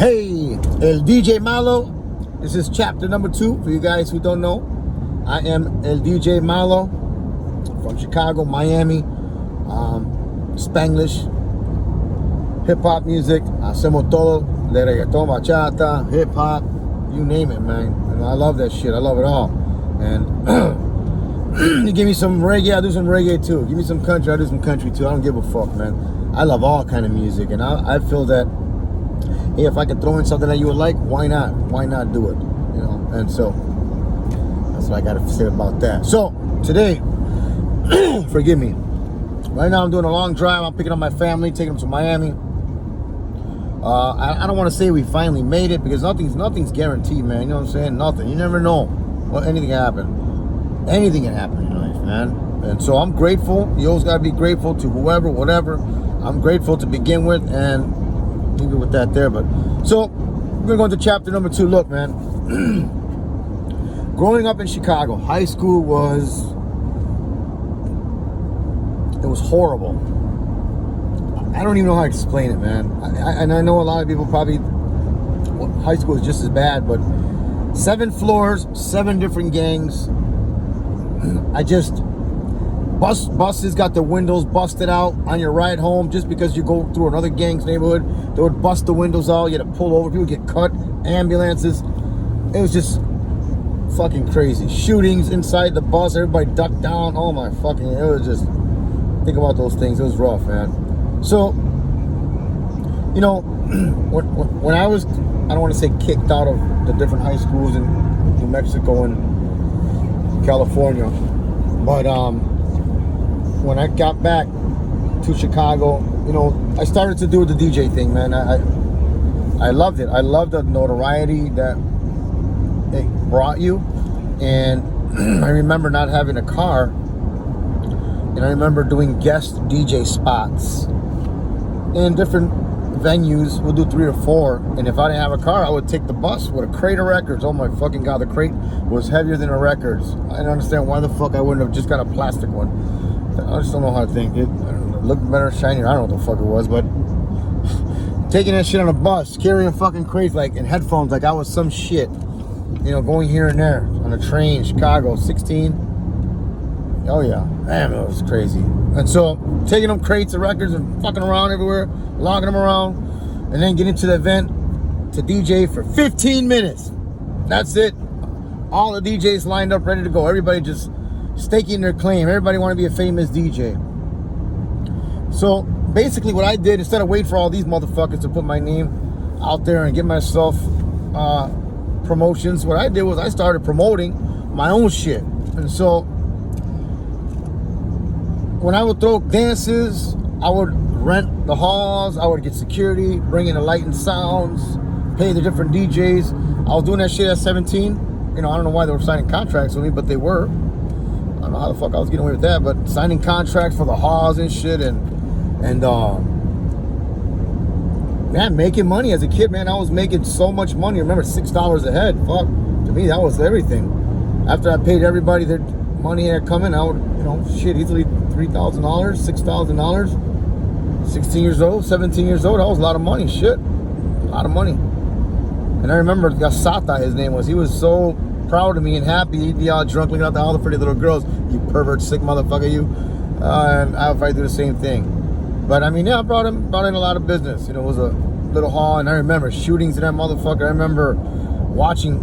Hey, El DJ Malo. This is chapter number 2 for you guys who don't know. I am El DJ Malo from Chicago, Miami. Spanglish, hip-hop music. Hacemos todo, de reggaeton, bachata, hip-hop, you name it, man. And I love that shit. I love it all. And you give me some reggae, I'll do some reggae too. Give me some country, I'll do some country too. I don't give a fuck, man. I love all kind of music, and I feel that, hey, if I could throw in something that you would like, why not? Why not do it? You know, and so that's what I got to say about that. So today, forgive me. Right now I'm doing a long drive. I'm picking up my family, taking them to Miami. I don't want to say we finally made it because nothing's guaranteed, man. You know what I'm saying? Nothing. You never know. Well, anything can happen. Anything can happen in life, man. And so I'm grateful. You always got to be grateful to whoever, whatever. I'm grateful to begin with, and leave it with that there. But so we're going to chapter number 2. Look, man. Growing up in Chicago, high school was horrible. I don't even know how to explain it, man. And I know a lot of people probably, high school is just as bad, but 7 floors, 7 different gangs. Buses got the windows busted out on your ride home just because you go through another gang's neighborhood. They would bust the windows out. You had to pull over. People get cut. Ambulances. It was just fucking crazy. Shootings inside the bus. Everybody ducked down. Oh my fucking, it was just, think about those things. It was rough, man. So, you know, when I was, I don't want to say kicked out of the different high schools in New Mexico and California, but when I got back to Chicago, you know, I started to do the DJ thing, man. I loved it. I loved the notoriety that it brought you. And I remember not having a car, and I remember doing guest DJ spots in different venues. We'll do 3 or 4, and if I didn't have a car, I would take the bus with a crate of records. Oh my fucking god, the crate was heavier than the records. I don't understand why the fuck I wouldn't have just got a plastic one. I just don't know how to think. It looked better, shinier. I don't know what the fuck it was, but taking that shit on a bus, carrying fucking crates like and headphones like I was some shit. You know, going here and there on a train, Chicago, 16. Oh yeah, damn, it was crazy. And so taking them crates of records and fucking around everywhere, logging them around, and then getting to the event to DJ for 15 minutes. That's it. All the DJs lined up, ready to go. Everybody just staking their claim. Everybody wanted to be a famous DJ. So basically what I did, instead of waiting for all these motherfuckers to put my name out there and get myself promotions, what I did was I started promoting my own shit. And so when I would throw dances, I would rent the halls, I would get security, bring in the light and sounds, pay the different DJs. I was doing that shit at 17. You know, I don't know why they were signing contracts with me, but they were. I don't know how the fuck I was getting away with that, but signing contracts for the halls and shit, and man, making money as a kid, man. I was making so much money. I remember $6 a head. Fuck, to me that was everything. After I paid everybody their money had come in, I would, you know, shit, easily $3,000, $6,000. 16 years old, 17 years old, that was a lot of money. Shit, a lot of money. And I remember Gasata, his name was. He was so proud of me and happy. He'd be all drunk looking at all the pretty little girls. You pervert, sick motherfucker, you. And I'll probably do the same thing. But I mean, yeah, I brought in a lot of business. You know, it was a little hall, and I remember shootings in that motherfucker. I remember watching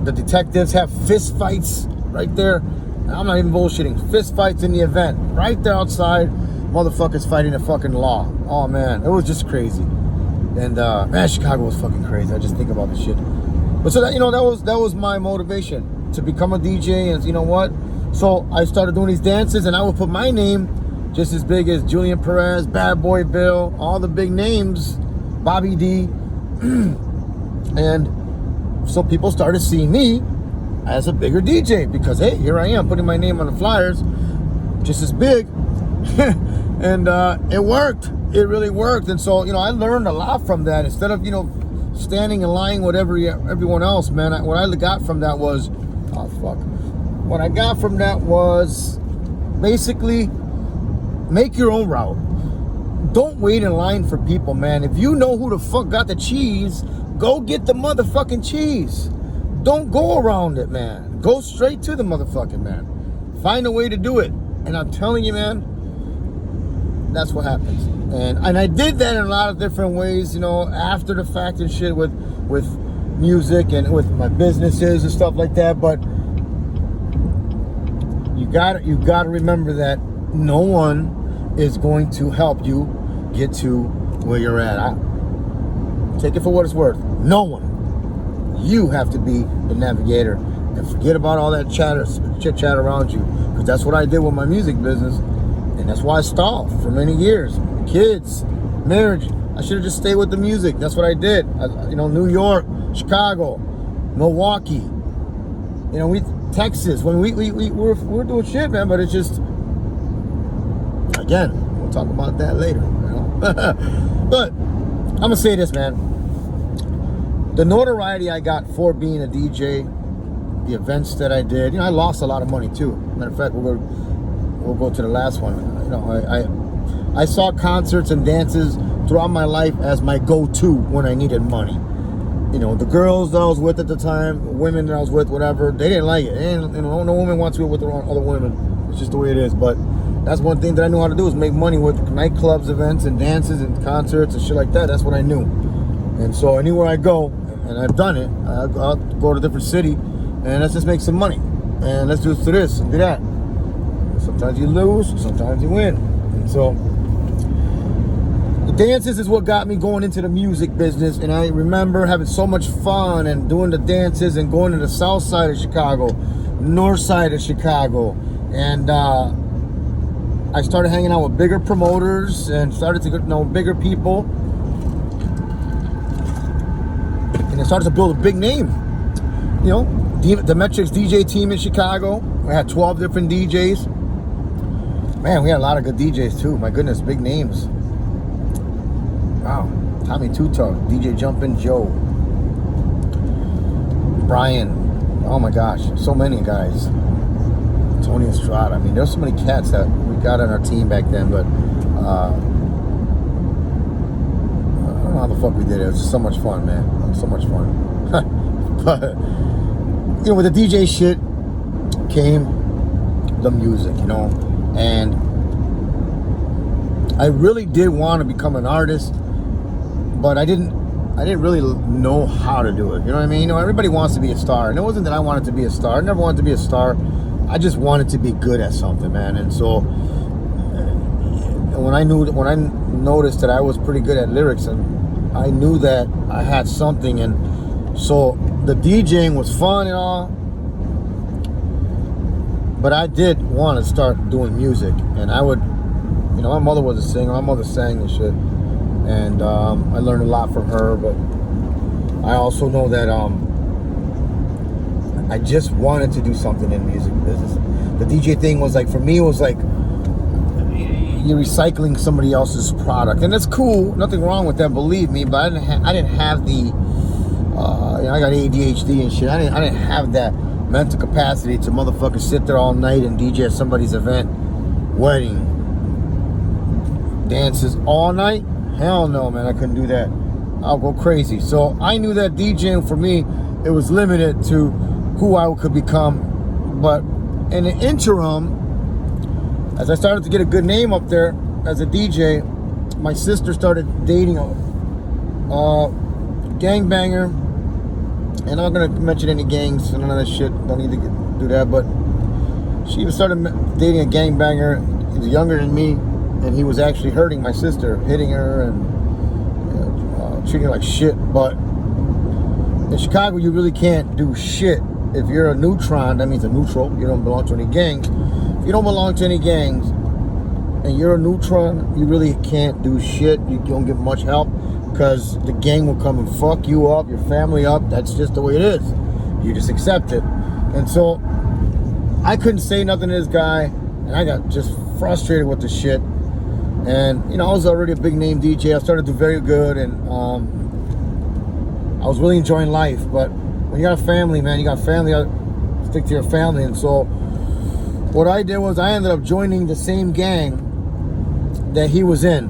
the detectives have fist fights right there. I'm not even bullshitting. Fist fights in the event, right there outside. Motherfuckers fighting the fucking law. Oh man, it was just crazy. And man, Chicago was fucking crazy. I just think about this shit. But so that, you know, that was my motivation to become a DJ. And you know what? So I started doing these dances, and I would put my name just as big as Julian Perez, Bad Boy Bill, all the big names, Bobby D. And so people started seeing me as a bigger DJ because, hey, here I am putting my name on the flyers, just as big. And it worked. It really worked. And so, you know, I learned a lot from that. Instead of, you know, standing and lying with everyone else, man, what I got from that was, oh, fuck. What I got from that was basically make your own route. don't wait in line for people, man. If you know who the fuck got the cheese, go get the motherfucking cheese. Don't go around it, man. Go straight to the motherfucking man. Find a way to do it. And I'm telling you, man, that's what happens. And I did that in a lot of different ways, you know, after the fact and shit with music and with my businesses and stuff like that. But you gotta remember that no one is going to help you get to where you're at. Take it for what it's worth. No one. You have to be the navigator and forget about all that chit chat around you, because that's what I did with my music business, and that's why I stalled for many years. Kids, marriage. I should have just stayed with the music. That's what I did. New York, Chicago, Milwaukee. Texas. When we're doing shit, man. But it's just, again, we'll talk about that later. But I'm gonna say this, man. The notoriety I got for being a DJ, the events that I did, I lost a lot of money too. Matter of fact, we'll go to the last one. I saw concerts and dances throughout my life as my go-to when I needed money. The girls that I was with at the time, women that I was with, whatever, they didn't like it. And no woman wants to be with the wrong other women. It's just the way it is. But that's one thing that I knew how to do, is make money with nightclubs, events, and dances and concerts and shit like that. That's what I knew. And so anywhere I go, and I've done it, I'll go to a different city, and let's just make some money. And let's do this and do that. Sometimes you lose, sometimes you win. And so the dances is what got me going into the music business. And I remember having so much fun and doing the dances and going to the south side of Chicago, north side of Chicago. And I started hanging out with bigger promoters and started to know bigger people. And I started to build a big name. The Metrics DJ team in Chicago. We had 12 different DJs. Man, we had a lot of good DJs too. My goodness, big names. Wow. Tommy Tutar, DJ Jumpin' Joe, Brian. Oh my gosh, so many guys. Tony Estrada. I mean, there's so many cats that we got on our team back then, but I don't know how the fuck we did it. It was just so much fun, man. It was so much fun. But with the DJ shit came the music, and I really did want to become an artist, but I didn't really know how to do it. You know what I mean? Everybody wants to be a star, and it wasn't that I wanted to be a star. I never wanted to be a star. I just wanted to be good at something, man. And so when I noticed that I was pretty good at lyrics, and I knew that I had something, and so the DJing was fun and all, but I did want to start doing music. And I would, my mother was a singer. My mother sang and shit, and I learned a lot from her. But I also know that I just wanted to do something in music business. The DJ thing was like, for me, it was like you're recycling somebody else's product, and it's cool. Nothing wrong with that, believe me. But I didn't have the, I got ADHD and shit. I didn't have that mental capacity to motherfucking sit there all night and DJ at somebody's event, wedding, dances all night. Hell no, man, I couldn't do that. I'll go crazy. So I knew that DJing for me, it was limited to who I could become. But in the interim, as I started to get a good name up there as a DJ, my sister started dating a gangbanger. And I'm not going to mention any gangs and none of that shit. Don't need to do that. But she started dating a gangbanger. He was younger than me. And he was actually hurting my sister, hitting her and treating her like shit. But in Chicago, you really can't do shit. If you're a neutron, that means a neutral. You don't belong to any gangs. If you don't belong to any gangs and you're a neutron, you really can't do shit. You don't get much help, because the gang will come and fuck you up, your family up. That's just the way it is. You just accept it. And so I couldn't say nothing to this guy, and I got just frustrated with the shit. And I was already a big name DJ. I started to do very good, and I was really enjoying life. But when you got a family, man, you got family, stick to your family. And so what I did was I ended up joining the same gang that he was in.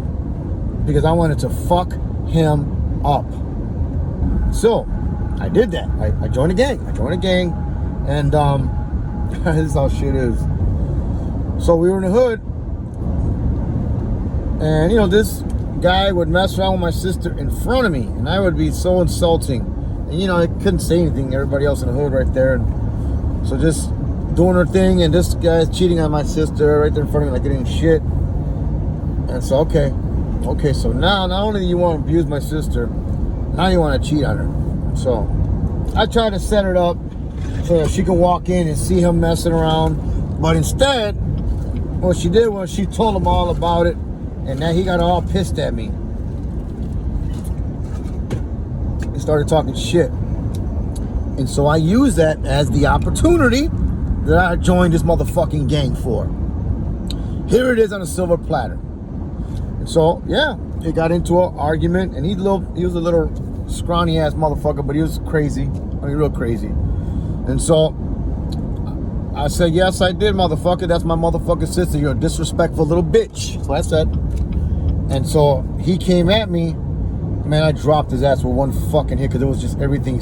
because I wanted to fuck him up. So I did that. I joined a gang. And this is how shit is. So we were in the hood, and this guy would mess around with my sister in front of me, and I would be so insulting. And I couldn't say anything. Everybody else in the hood right there, and so just doing her thing, and this guy's cheating on my sister right there in front of me like it ain't shit. And so okay, so now not only do you want to abuse my sister, now you want to cheat on her. So I tried to set it up so that she could walk in and see him messing around, but instead, what she did was she told him all about it, and then he got all pissed at me. He started talking shit. And so I used that as the opportunity that I joined this motherfucking gang for. Here it is on a silver platter. And so, yeah, it got into an argument, and he was a little scrawny ass motherfucker, but he was crazy. I mean, real crazy. And so I said, yes, I did, motherfucker. That's my motherfucking sister. You're a disrespectful little bitch. That's what I said. And so he came at me. Man, I dropped his ass with one fucking hit because it was just everything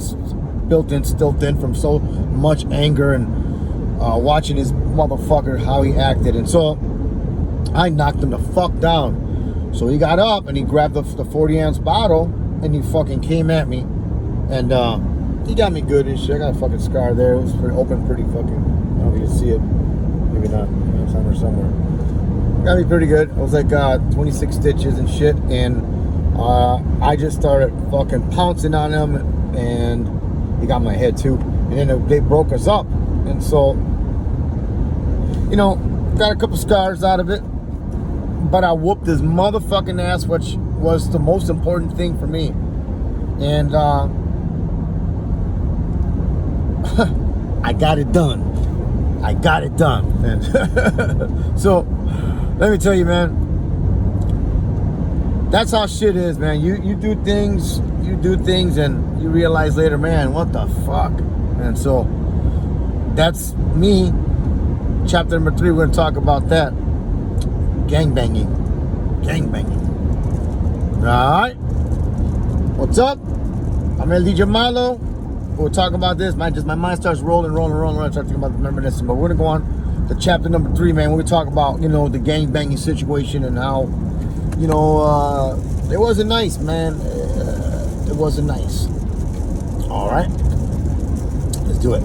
built in, still in from so much anger and watching his motherfucker, how he acted. And so I knocked him the fuck down. So he got up and he grabbed the 40-ounce bottle and he fucking came at me. And he got me good and shit. I got a fucking scar there. It was pretty open, pretty fucking, I don't know if you can see it. Maybe not. It's on there somewhere. Got me pretty good. It was like 26 stitches and shit. And I just started fucking pouncing on him, and he got my head too. And then they broke us up. And so, got a couple scars out of it. But I whooped his motherfucking ass, which was the most important thing for me. And I got it done. And so, let me tell you, man, that's how shit is, man. You do things, and you realize later, man, what the fuck? And so, that's me. Chapter number 3, we're going to talk about that. Gangbanging. Alright? What's up? I'm El DJ Malo. We'll talk about this. My mind starts rolling. I start thinking about reminiscing. But we're going to go on to chapter number 3, man. We're going to talk about, the gangbanging situation and how, it wasn't nice, man. It wasn't nice. Alright? Let's do it.